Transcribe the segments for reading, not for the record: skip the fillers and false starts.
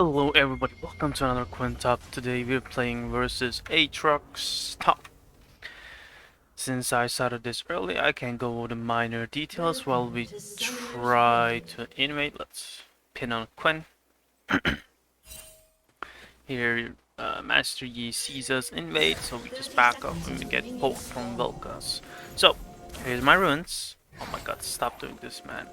Hello everybody, welcome to another Quintop. Today we're playing versus Aatrox Top. Since I started this early, I can go over the minor details while we try to animate. Let's pin on Quen. Here, Master Yi sees us invade, so we just back up and we get poked from Velkas. So, here's my runes. Oh my god, stop doing this, man.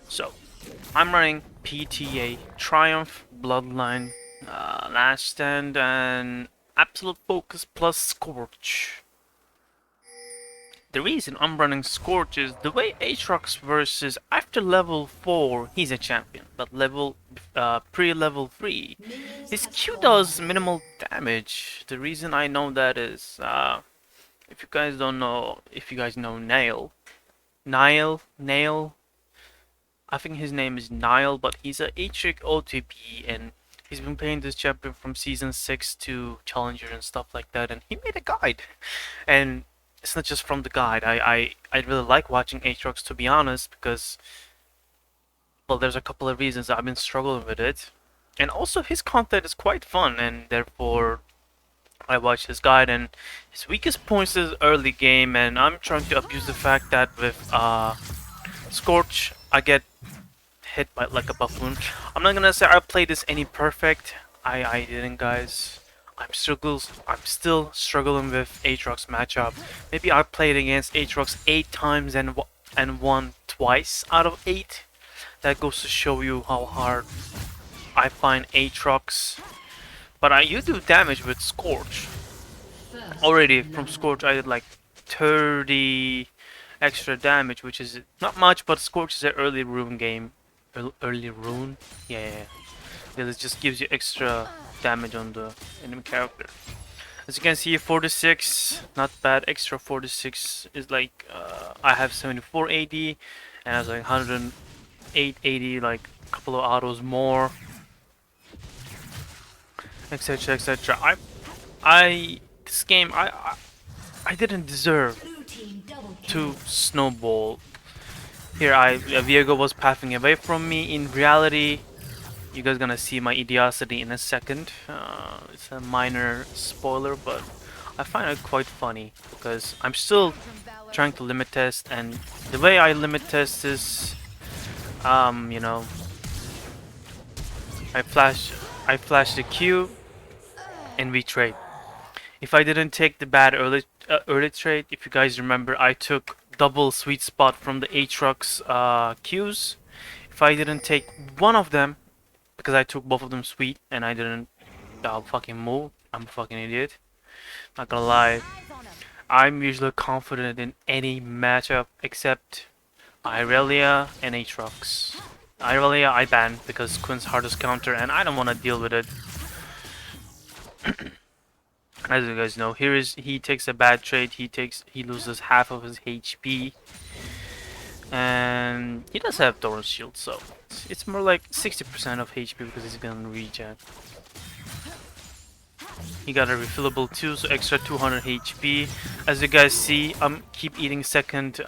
So, I'm running PTA, Triumph, Bloodline, Last Stand, and Absolute Focus plus Scorch. The reason I'm running Scorch is the way Aatrox versus after level 4 he's a champion, but pre-level 3 his Q does minimal damage. The reason I know that is if you guys don't know, if you guys know Nail, I think his name is Nile, but he's a Aatrox OTP and he's been playing this champion from season 6 to Challenger and stuff like that, and he made a guide. And it's not just from the guide. I really like watching Aatrox, to be honest, because well, there's a couple of reasons I've been struggling with it. And also his content is quite fun, and therefore I watch his guide, and his weakest points is early game, and I'm trying to abuse the fact that with Scorch I get hit by like a buffoon. I'm not gonna say I played this any perfect. I didn't, guys. I'm still struggling with Aatrox matchup. Maybe I played against Aatrox 8 times and won twice out of 8. That goes to show you how hard I find Aatrox. But you do damage with Scorch. Already from Scorch I did like 30 extra damage, which is not much, but Scorch is an early rune game. Early rune? Yeah. It just gives you extra damage on the enemy character. As you can see, 46, not bad. Extra 46 is like, I have 74 AD, and I was like 108 AD, like a couple of autos more, etc, etc. This game, I didn't deserve to snowball. Here, Viego was pathing away from me. In reality, you guys gonna see my idiocity in a second. It's a minor spoiler, but I find it quite funny because I'm still trying to limit test, and the way I limit test is, you know, I flash the Q, and we trade. If I didn't take the bad early trade, if you guys remember, I took double sweet spot from the Aatrox Qs. If I didn't take one of them, because I took both of them sweet and I didn't fucking move, I'm a fucking idiot. Not gonna lie, I'm usually confident in any matchup except Irelia and Aatrox. Irelia I ban because Quinn's hardest counter and I don't want to deal with it. As you guys know, he takes a bad trade. He loses half of his HP, and he does have Doran's shield, so it's more like 60% of HP because he's gonna regen. He got a refillable too, so extra 200 HP. As you guys see, I'm keep eating second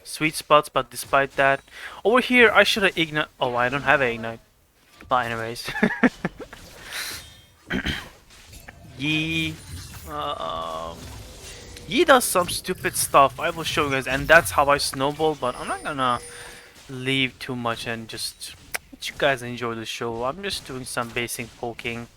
sweet spots, but despite that, over here I should have ignite. Oh, I don't have ignite. But anyways, Yi. He does some stupid stuff. I will show you guys, and that's how I snowball. But I'm not gonna leave too much and just let you guys enjoy the show. I'm just doing some basic poking.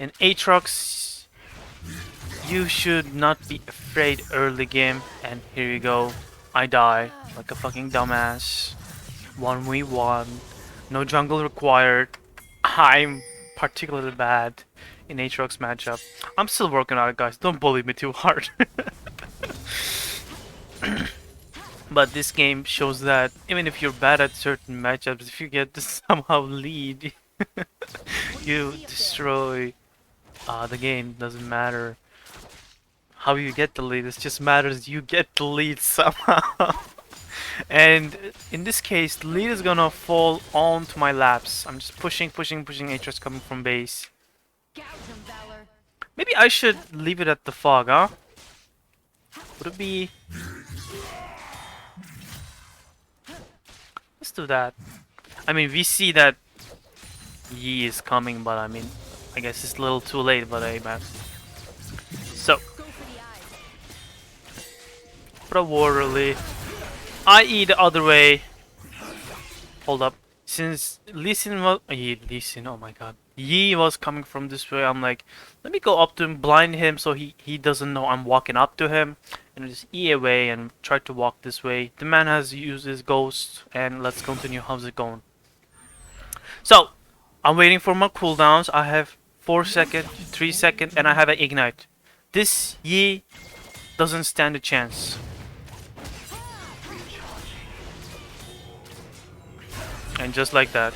In Aatrox, you should not be afraid early game. And here you go. I die like a fucking dumbass. 1v1. No jungle required. I'm particularly bad in Aatrox matchup. I'm still working on it, guys. Don't bully me too hard. But this game shows that even if you're bad at certain matchups, if you get to somehow lead, you destroy the game. Doesn't matter how you get the lead. It just matters you get the lead somehow. And in this case, the lead is gonna fall onto my laps. I'm just pushing Aatrox coming from base. Maybe I should leave it at the fog, huh? Would it be... Let's do that. I mean, we see that Yi is coming, but I mean, I guess it's a little too late, but hey, man. So, put a ward early. I.e. the other way. Hold up. Since Lee Sin was... Lee Sin, oh my god. Yi was coming from this way, I'm like, let me go up to him, blind him so he doesn't know I'm walking up to him. And just E away and try to walk this way. The man has used his ghost, and let's continue. How's it going? So, I'm waiting for my cooldowns. I have 4 seconds, 3 seconds, and I have an ignite. This Yi doesn't stand a chance. And just like that,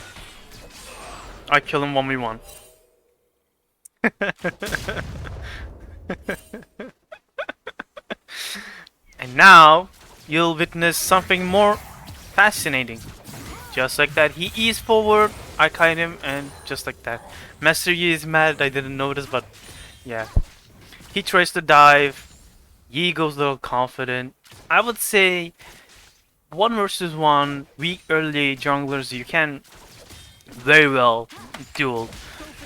I kill him 1v1. And now, you'll witness something more fascinating. Just like that, he eased forward, I kite him, and just like that. Master Yi is mad, I didn't notice, but yeah. He tries to dive, Yi goes a little confident. I would say 1 versus 1, weak early junglers, you can very well duel.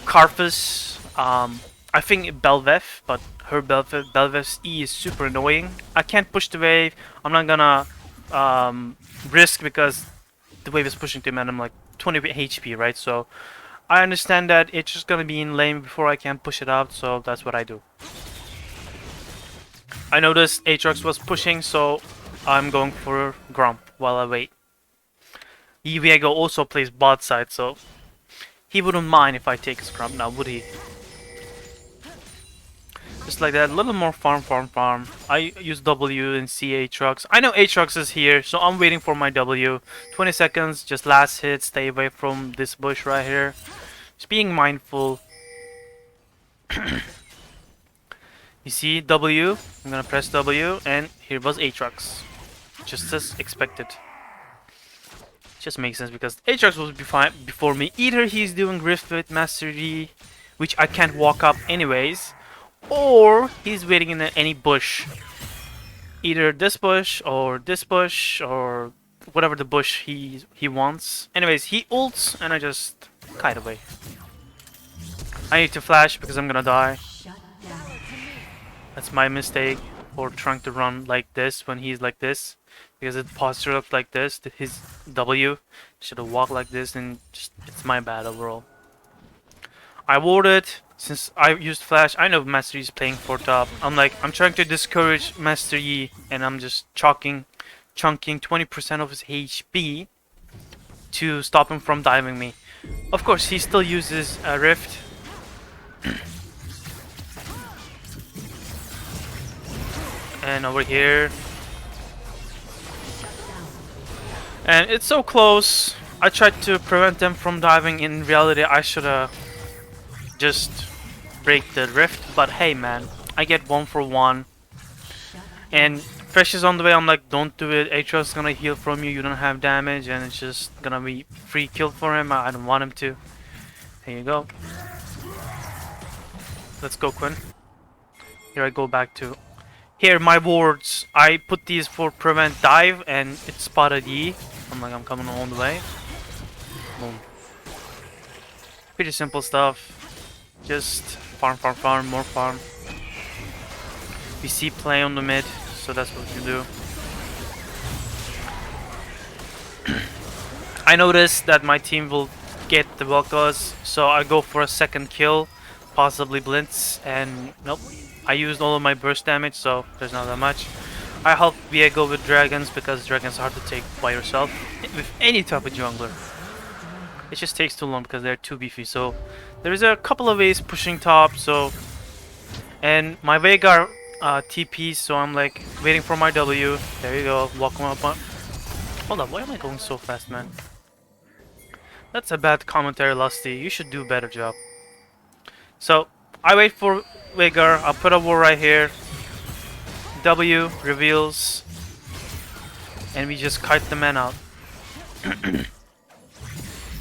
Karthus, I think Belveth, but her Belveth's E is super annoying. I can't push the wave, I'm not gonna risk because the wave is pushing to him and I'm like 20 HP, right? So I understand that it's just gonna be in lane before I can push it out, so that's what I do. I noticed Aatrox was pushing, so I'm going for Grump while I wait. Viego also plays bot side, so he wouldn't mind if I take his Grump now, would he? Just like that, a little more farm. I use W and see Aatrox. I know Aatrox is here, so I'm waiting for my W. 20 seconds, just last hit, stay away from this bush right here. Just being mindful. You see W, I'm gonna press W, and here was Aatrox. Just as expected. Just makes sense because Aatrox was before me. Either he's doing Rift with Master Yi, which I can't walk up anyways, or he's waiting in any bush. Either this bush, or whatever the bush he wants. Anyways, he ults, and I just kite away. I need to flash because I'm gonna die. That's my mistake for trying to run like this when he's like this. Because it postured up like this, his W should have walked like this, and just it's my bad overall. I warded, since I used flash, I know Master Yi is playing for top. I'm trying to discourage Master Yi, and I'm just chunking 20% of his HP to stop him from diving me. Of course, he still uses a Rift. And over here. And it's so close. I tried to prevent them from diving. In reality, I should have just break the rift. But hey, man, I get 1 for 1. And Fresh is on the way. I'm like, don't do it. Aatrox is gonna heal from you. You don't have damage, and it's just gonna be free kill for him. I don't want him to. Here you go. Let's go, Quinn. Here I go back to. Here, my wards. I put these for prevent dive, and it spotted Yi. I'm like, I'm coming all the way. Boom. Pretty simple stuff. Just farm, more farm. We see play on the mid, so that's what you do. I noticed that my team will get the Vel'Koz, so I go for a second kill, possibly Blitz, and nope. I used all of my burst damage, so there's not that much. I help Viego with dragons because dragons are hard to take by yourself with any type of jungler. It just takes too long because they're too beefy. So there's a couple of ways pushing top. So and my Veigar TP, so I'm like waiting for my W. There you go. Walk him up. Hold up, why am I going so fast, man? That's a bad commentary, Lusty. You should do a better job. So I wait for Veigar, I'll put a ward right here. W reveals, and we just kite the man out.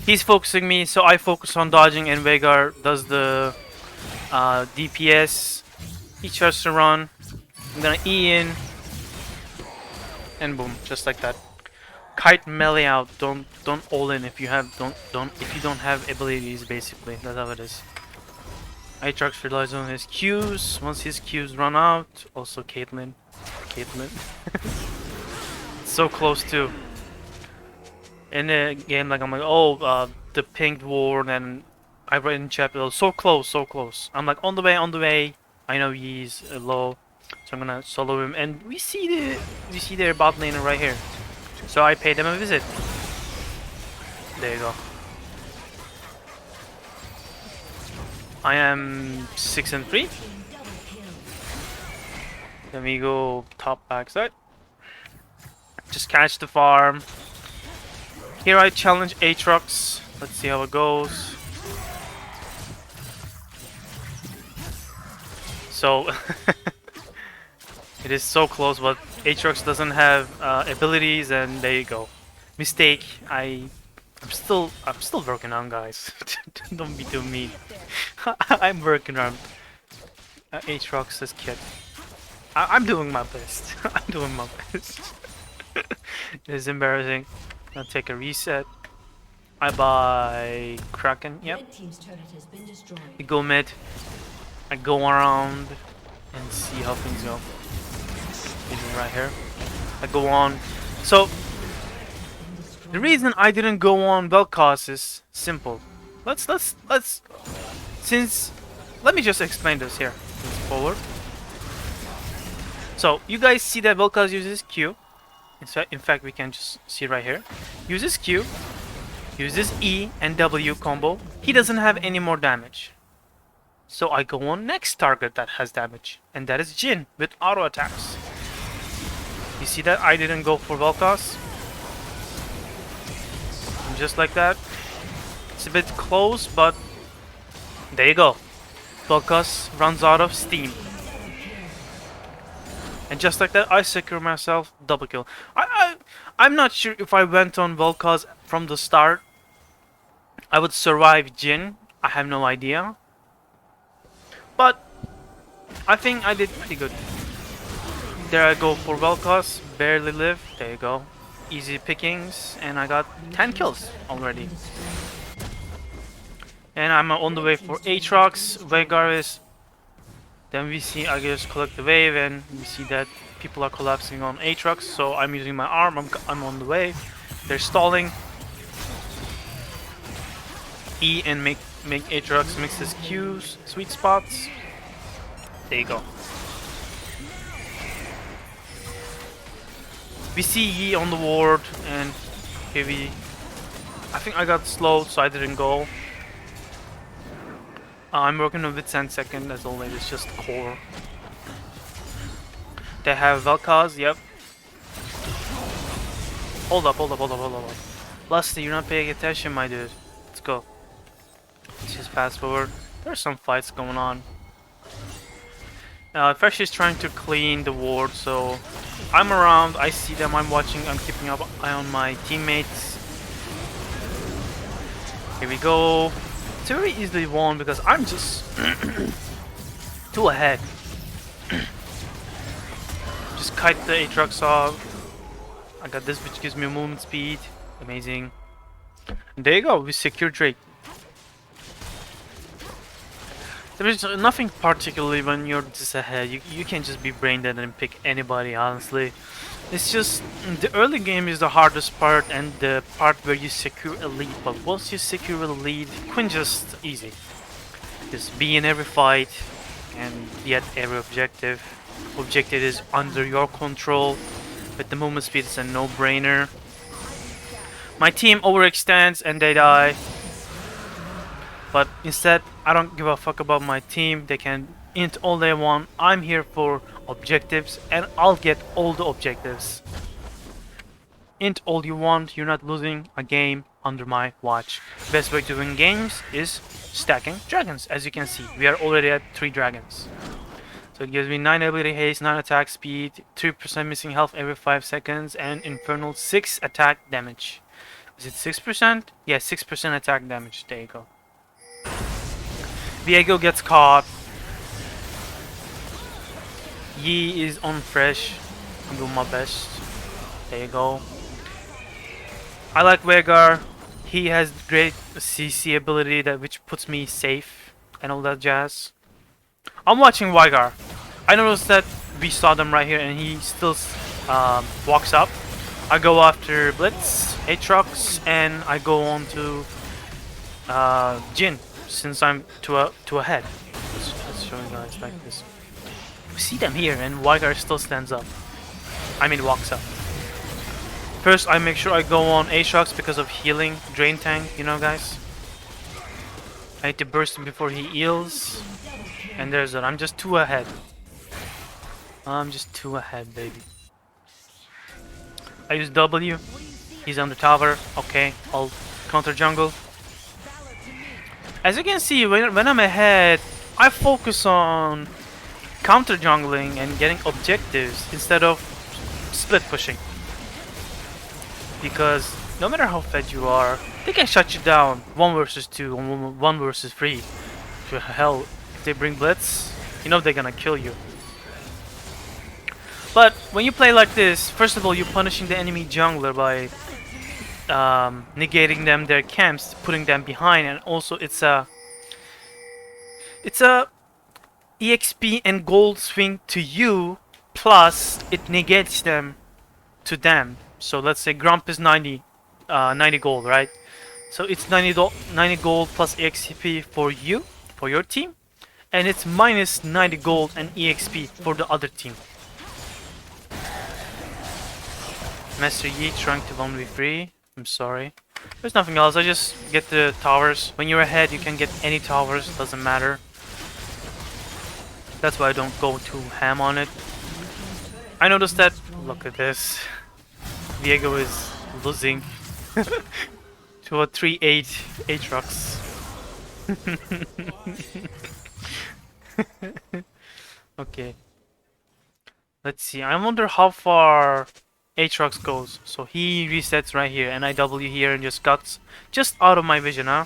He's focusing me, so I focus on dodging, and Veigar does the DPS. He tries to run. I'm gonna E in, and boom, just like that. kite melee out. Don't all in if you have if you don't have abilities. Basically, that's how it is. Aatrox relies on his Qs. Once his Qs run out, also Caitlyn. So close too. In the game, like I'm like, oh, the pink ward, and I read in chat, so close, so close. I'm like, on the way. I know he's low, so I'm gonna solo him, and we see their bot laner right here. So I paid them a visit. There you go. I am 6-3. Then we go top backside. Just catch the farm. Here I challenge Aatrox. Let's see how it goes. So it is so close, but Aatrox doesn't have abilities, and there you go. Mistake. I'm still working on, guys. Don't be too mean. I'm working on Aatrox's kit. I'm doing my best. I'm doing my best. It's embarrassing. I'll take a reset. I buy Kraken. Yep. We go mid. I go around and see how things go. Maybe right here. I go on. So the reason I didn't go on Vel'Koz is simple. Let me just explain this here. Let's forward. So you guys see that Vel'Koz uses Q. In fact, we can just see right here. Uses Q, uses E and W combo. He doesn't have any more damage. So I go on next target that has damage, and that is Jhin with auto attacks. You see that I didn't go for Vel'Koz? And just like that. It's a bit close, but there you go. Vel'Koz runs out of steam. And just like that, I secure myself double kill. I'm not sure if I went on Vel'Koz from the start, I would survive Jhin. I have no idea. But I think I did pretty good. There I go for Vel'Koz, barely live. There you go. Easy pickings, and I got 10 kills already. And I'm on the way for Aatrox, Veigar. Then we see I just collect the wave, and we see that people are collapsing on Aatrox. So I'm using my arm. I'm on the way. They're stalling. E and make Aatrox mix his Qs, sweet spots. There you go. We see Yi on the ward, and here I think I got slowed, so I didn't go. I'm working on with 10 second as always. It's just core. They have Vel'Koz. Yep. Hold up. Lusty, you're not paying attention, my dude. Let's go. Let's just fast forward. There's some fights going on. Fresh is trying to clean the ward, so I'm around. I see them. I'm watching. I'm keeping up eye on my teammates. Here we go. It's very easily won because I'm just too ahead. Just kite the Aatrox off. I got this, which gives me movement speed. Amazing. And there you go. We secure Drake. There is nothing particularly when you're this ahead. You can just be brain dead and pick anybody, honestly. It's just the early game is the hardest part and the part where you secure a lead. But once you secure a lead, Quinn just easy. Just be in every fight and be at every objective. Objective is under your control. With the movement speed, it's a no-brainer. My team overextends and they die. But instead, I don't give a fuck about my team. They can int all they want. I'm here for objectives and I'll get all the objectives. Int all you want. You're not losing a game under my watch. Best way to win games is stacking dragons. As you can see, we are already at 3 dragons. So it gives me 9 ability haste, 9 attack speed, 3% missing health every 5 seconds, and infernal 6 attack damage. Is it 6%? Yeah, 6% attack damage. There you go. Viego gets caught. Yi is on fresh. I'm doing my best. There you go. I like Veigar. He has great CC ability that which puts me safe and all that jazz. I'm watching Veigar. I noticed that we saw them right here and he still walks up. I go after Blitz, Aatrox, and I go on to Jhin since I'm two ahead. Let's show you guys like this. We see them here and Veigar still stands up. I mean walks up. First I make sure I go on Aatrox because of healing, drain tank, you know guys. I need to burst him before he heals. And there's it. I'm just two ahead. I'm just two ahead, baby. I use W. He's on the tower. Okay, I'll counter jungle. As you can see, when I'm ahead, I focus on counter jungling and getting objectives instead of split pushing. Because no matter how fed you are, they can shut you down 1 versus 2, 1 versus 3. Hell, if they bring Blitz, you know they're gonna kill you. But when you play like this, first of all, you're punishing the enemy jungler by negating them their camps, putting them behind, and also it's a EXP and gold swing to you, plus it negates them to them. So let's say Grump is 90 gold, right? So it's 90 gold plus EXP for you, for your team, and it's minus 90 gold and EXP for the other team. Master Yi trying to 1v3. I'm sorry. There's nothing else. I just get the towers. When you're ahead, you can get any towers. Doesn't matter. That's why I don't go too ham on it. I noticed that. Look at this. Diego is losing to a 3-8 Aatrox. Okay. Let's see. I wonder how far Aatrox goes. So he resets right here, and I W here and just cuts just out of my vision, huh?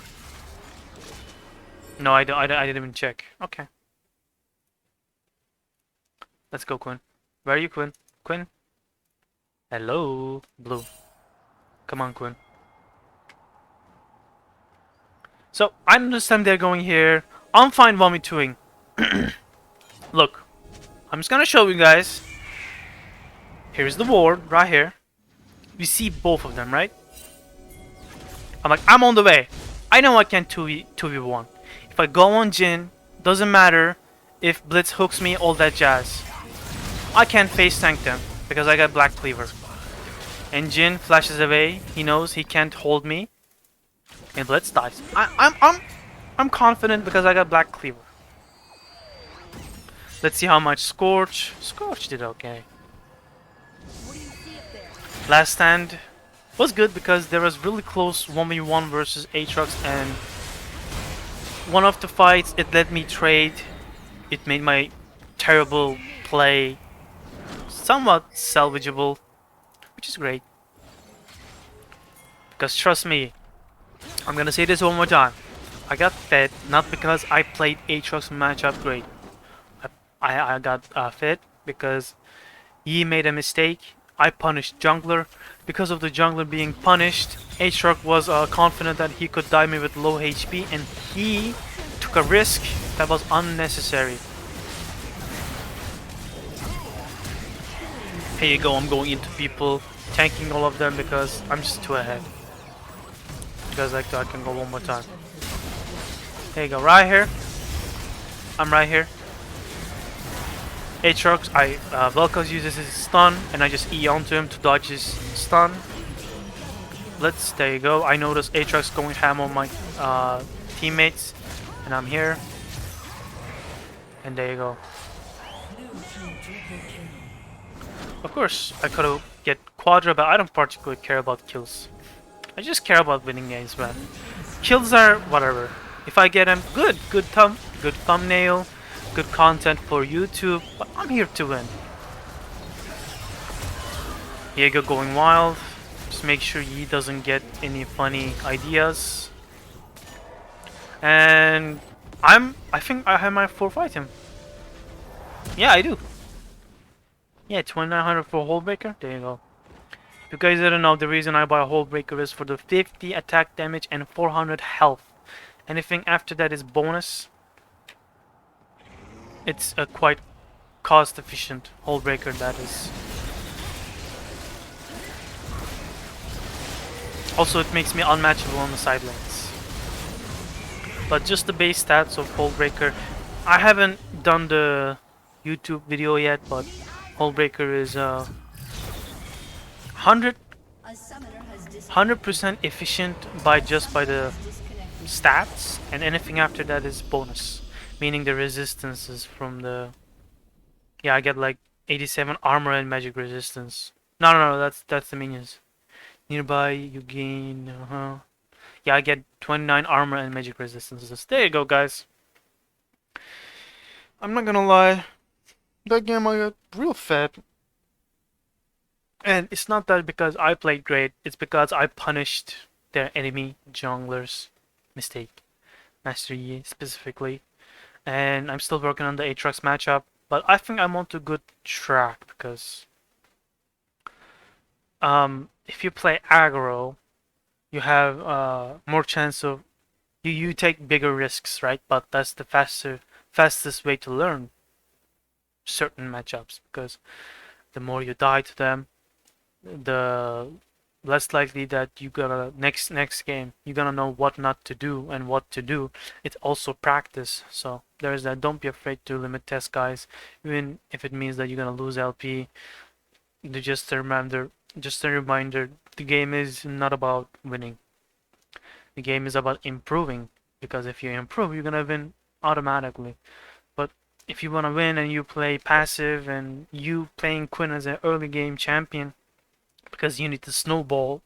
No, I didn't even check. Okay. Let's go, Quinn. Where are you, Quinn? Quinn? Hello, Blue. Come on, Quinn. So, I understand they're going here. I'm fine 1v2ing. Look, I'm just gonna show you guys. Here's the ward, right here. You see both of them, right? I'm like, I'm on the way. I know I can 2v1. If I go on Jhin, doesn't matter if Blitz hooks me, all that jazz. I can't face tank them because I got Black Cleaver. And Jhin flashes away. He knows he can't hold me. And Blitz dies. I'm confident because I got Black Cleaver. Let's see how much Scorch. Scorch did okay. Last stand was good because there was really close 1v1 versus Aatrox, and one of the fights it let me trade. It made my terrible play somewhat salvageable, which is great. Because trust me, I'm gonna say this one more time. I got fed not because I played Aatrox Match great. I got fed because he made a mistake. I punished jungler. Because of the jungler being punished, Aatrox was confident that he could die me with low HP, and he took a risk that was unnecessary. Here you go, I'm going into people, tanking all of them because I'm just too ahead. You guys like that? I can go one more time. There you go, right here. I'm right here. Aatrox, Vel'Koz uses his stun, and I just E onto him to dodge his stun. There you go. I notice Aatrox going ham on my teammates, and I'm here. And there you go. Of course, I could have get Quadra, but I don't particularly care about kills. I just care about winning games, man. Kills are whatever. If I get them, good thumbnail. Good content for YouTube, but I'm here to win. Diego going wild. Just make sure he doesn't get any funny ideas. And I think I have my 4th item. Yeah, I do. Yeah, 2900 for Hullbreaker. There you go. you guys didn't know, the reason I buy a Hull Breaker is for the 50 attack damage and 400 health. Anything after that is bonus. It's a quite cost efficient Hull Breaker, that is. Also, it makes me unmatchable on the side lanes. But just the base stats of Hull Breaker, I haven't done the YouTube video yet, but Hull Breaker is 100% efficient by the stats, and anything after that is bonus, meaning the resistances from the, yeah, I get like 87 armor and magic resistance. No, that's the minions. Nearby you gain yeah, I get 29 armor and magic resistances. There you go, guys. I'm not gonna lie, that game I got real fat. And it's not that because I played great, it's because I punished their enemy junglers mistake. Master Yi specifically. And I'm still working on the Aatrox matchup, but I think I'm on to good track because if you play aggro, you have more chance of you take bigger risks, right? But that's the fastest way to learn certain matchups, because the more you die to them, the less likely that you gonna next game you're gonna know what not to do and what to do. It's also practice, so there's that. Don't be afraid to limit test, guys, even if it means that you're gonna lose LP. Just a reminder, the game is not about winning. The game is about improving, because if you improve, you're gonna win automatically. But if you wanna win and you play passive, and you playing Quinn as an early game champion because you need to snowball,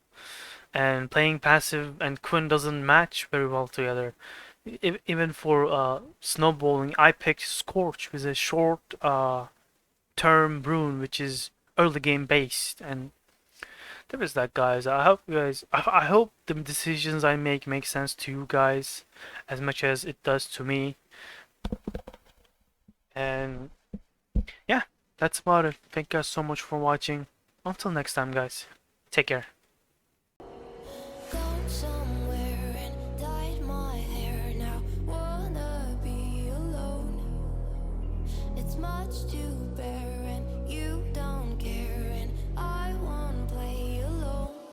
and playing passive and Quinn doesn't match very well together. Even for snowballing, I picked Scorch with a short term rune, which is early game based, and there is that, guys. I hope you guys. I hope the decisions I make sense to you guys as much as it does to me. And yeah, that's about it. Thank you guys so much for watching. Until next time, guys. Take care.